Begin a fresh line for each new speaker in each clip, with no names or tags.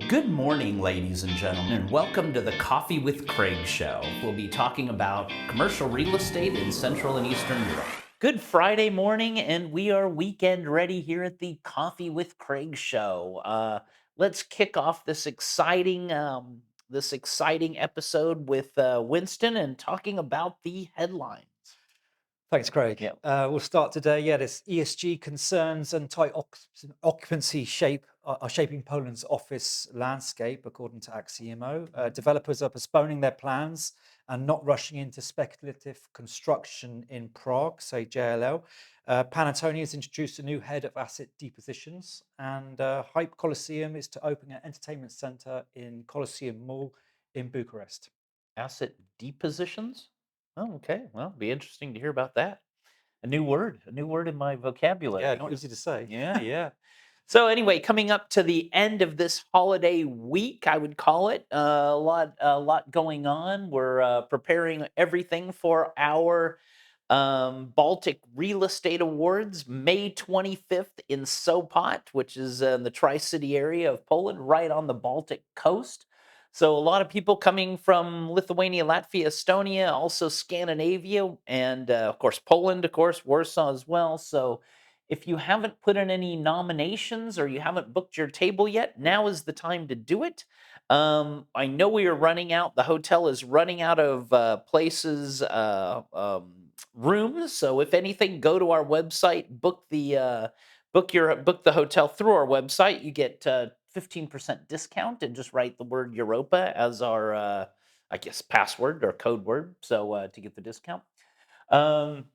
Good morning, ladies and gentlemen, and welcome to the Coffee with Craig show. We'll be talking about commercial real estate in Central and Eastern Europe. Good Friday morning, and we are weekend ready here at the Coffee with Craig show. Let's kick off this exciting episode with Winston and talking about the headlines.
Thanks, Craig.
Yeah.
We'll start today. Yeah, this ESG concerns and tight occupancy are shaping Poland's office landscape, according to Axiemo. Developers are postponing their plans and not rushing into speculative construction in Prague, say JLL. Panettone has introduced a new head of asset depositions, and Hype Coliseum is to open an entertainment center in Coliseum Mall in Bucharest.
Asset depositions? Oh, okay. Well, be interesting to hear about that. A new word in my vocabulary
Yeah, not
here.
easy to say.
Yeah, yeah. So anyway, coming up to the end of this holiday week, I would call it a lot going on. We're preparing everything for our Baltic Real Estate Awards, May 25th in Sopot, which is in the Tri-City area of Poland, right on the Baltic coast. So a lot of people coming from Lithuania, Latvia, Estonia, also Scandinavia, and of course Poland, of course Warsaw as well. So if you haven't put in any nominations or you haven't booked your table yet, now is the time to do it. I know we are running out. The hotel is running out of rooms. So if anything, go to our website, book the hotel through our website. You get 15% discount, and just write the word Europa as our I guess password or code word. So to get the discount. Um,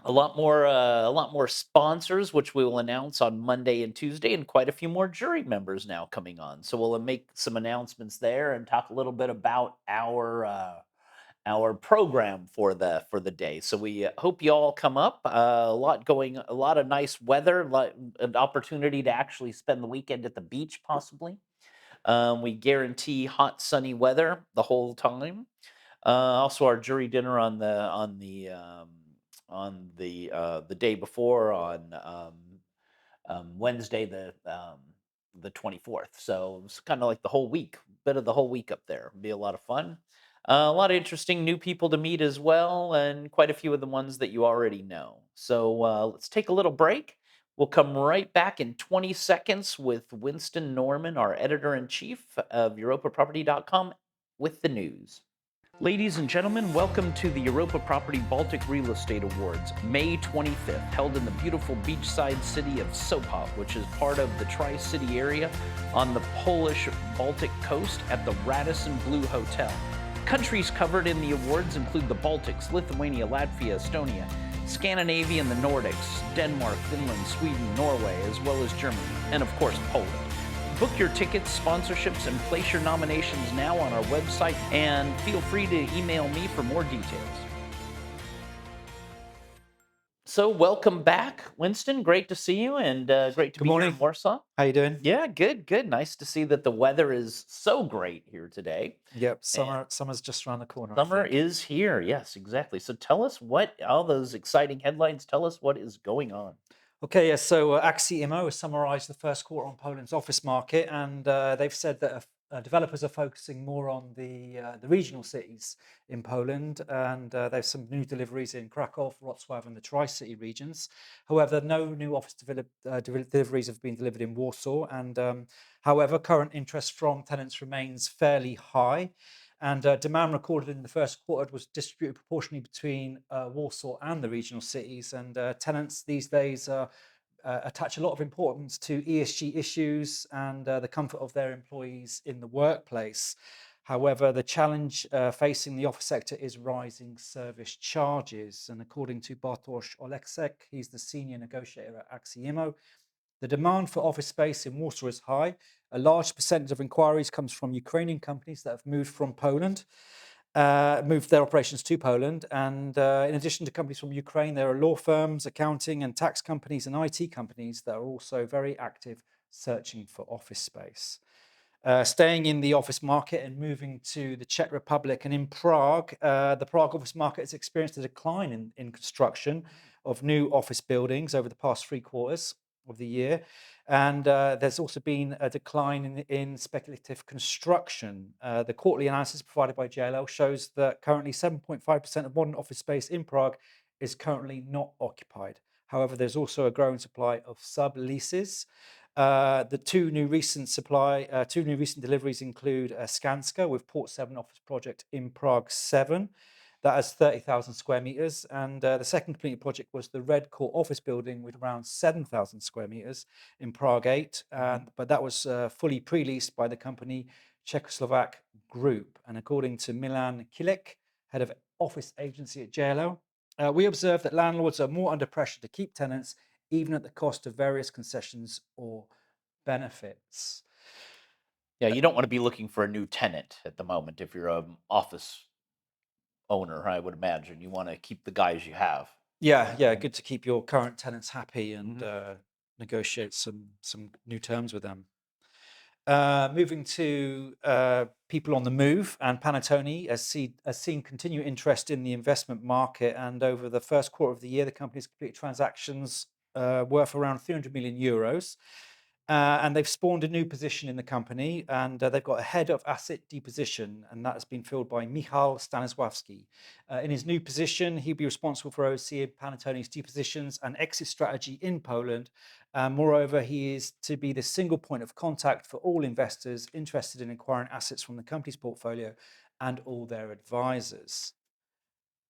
a lot more sponsors, which we will announce on Monday and Tuesday, and quite a few more jury members now coming on. So we'll make some announcements there and talk a little bit about our program for the day. So we hope you all come up. A lot of nice weather, an opportunity to actually spend the weekend at the beach, possibly. We guarantee hot, sunny weather the whole time. Also, our jury dinner on the day before on Wednesday the 24th. So it's kind of like the whole week, bit of the whole week up there. Be a lot of fun. A lot of interesting new people to meet as well, and quite a few of the ones that you already know. So let's take a little break. We'll come right back in 20 seconds with Winston Norman, our editor in chief of EuropaProperty.com, with the news. Ladies and gentlemen, welcome to the Europa Property Baltic Real Estate Awards, May 25th, held in the beautiful beachside city of Sopot, which is part of the Tri-City area on the Polish Baltic coast at the Radisson Blue Hotel. Countries covered in the awards include the Baltics, Lithuania, Latvia, Estonia, Scandinavia and the Nordics, Denmark, Finland, Sweden, Norway, as well as Germany, and of course Poland. Book your tickets, sponsorships, and place your nominations now on our website, and feel free to email me for more details. So, welcome back, Winston. Great to see you, and great to
Good
be here in
morning.
Warsaw.
How you doing?
Yeah, good, good. Nice to see that the weather is so great here today.
Yep,
And
summer's just around the corner, I
summer
think.
is here. Yes, exactly. So, tell us all those exciting headlines. Tell us what is going on.
Okay, yeah. So Axiemo has summarised the first quarter on Poland's office market, and they've said that developers are focusing more on the regional cities in Poland, and there's some new deliveries in Krakow, Wrocław, and the Tri-City regions. However, no new office deliveries have been delivered in Warsaw, and however, current interest from tenants remains fairly high. And demand recorded in the first quarter was distributed proportionally between Warsaw and the regional cities. And tenants these days attach a lot of importance to ESG issues and the comfort of their employees in the workplace. However, the challenge facing the office sector is rising service charges. And according to Bartosz Oleksek, he's the senior negotiator at Axiemo, the demand for office space in Warsaw is high. A large percentage of inquiries comes from Ukrainian companies that have moved from Poland, moved their operations to Poland. And in addition to companies from Ukraine, there are law firms, accounting and tax companies, and IT companies that are also very active searching for office space. Staying in the office market and moving to the Czech Republic and in Prague, the Prague office market has experienced a decline in construction of new office buildings over the past 3 quarters of the year. And there's also been a decline in speculative construction. The quarterly analysis provided by JLL shows that currently 7.5% of modern office space in Prague is currently not occupied. However, there's also a growing supply of subleases. The two new recent deliveries include Skanska with Port 7 office project in Prague 7. That has 30,000 square meters. And the second completed project was the Red Court office building with around 7,000 square meters in Prague 8. But that was fully pre-leased by the company Czechoslovak Group. And according to Milan Kilek, head of office agency at JLL, we observe that landlords are more under pressure to keep tenants, even at the cost of various concessions or benefits.
Yeah, you don't want to be looking for a new tenant at the moment if you're an office owner, I would imagine. You want to keep the guys you have.
Yeah, good to keep your current tenants happy and
Mhm.
negotiate some new terms with them. Moving to people on the move, and Panattoni has seen continued interest in the investment market. And over the first quarter of the year, the company's completed transactions worth around 300 million euros. And they've spawned a new position in the company, and they've got a head of asset deposition, and that has been filled by Michal Stanisławski. In his new position, he'll be responsible for overseeing Panattoni's depositions and exit strategy in Poland. Moreover, he is to be the single point of contact for all investors interested in acquiring assets from the company's portfolio and all their advisors.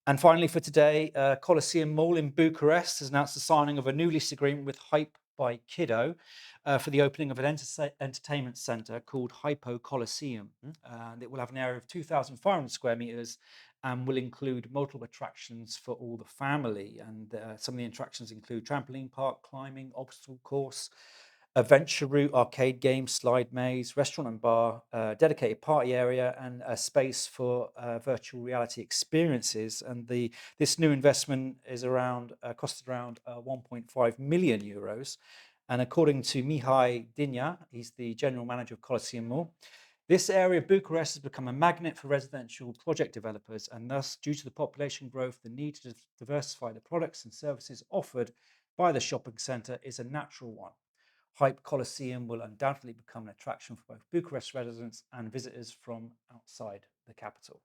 And finally, for today, Colosseum Mall in Bucharest has announced the signing of a new lease agreement with Hype by Kiddo for the opening of an entertainment centre called Hypo Colosseum. And it will have an area of 2,500 square metres and will include multiple attractions for all the family. And some of the attractions include trampoline park, climbing, obstacle course, adventure route, arcade games, slide maze, restaurant and bar, dedicated party area, and a space for virtual reality experiences. And this new investment is costed around 1.5 million euros. And according to Mihai Dinya, he's the general manager of Colosseum Mall, this area of Bucharest has become a magnet for residential project developers, and thus, due to the population growth, the need to diversify the products and services offered by the shopping centre is a natural one. Hype Colosseum will undoubtedly become an attraction for both Bucharest residents and visitors from outside the capital.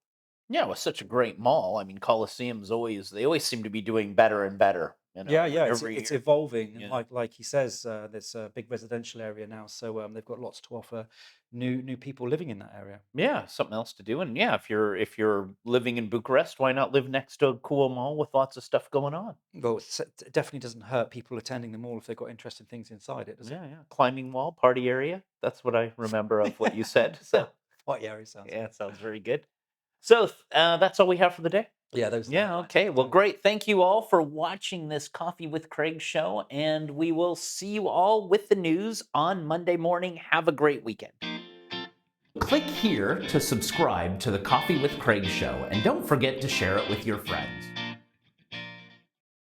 Yeah, it was such a great mall. I mean, Colosseum's they always seem to be doing better and better,
Yeah,
every
it's
year.
evolving, and
Yeah.
like he says, there's a big residential area now, so they've got lots to offer new people living in that area.
Yeah, something else to do. And yeah, if you're living in Bucharest, why not live next to a cool mall with lots of stuff going on?
Well, it definitely doesn't hurt people attending the mall if they've got interesting things inside it, does it?
Yeah, yeah. Climbing wall, party area. That's what I remember of what you said. So
Party area sounds
yeah,
good.
it sounds very good. So that's all we have for the day.
Yeah, those are the
Yeah,
headlines for
okay. Well,
today.
great. Thank you all for watching this Coffee with Craig show, and we will see you all with the news on Monday morning. Have a great weekend. Click here to subscribe to the Coffee with Craig show, and don't forget to share it with your friends.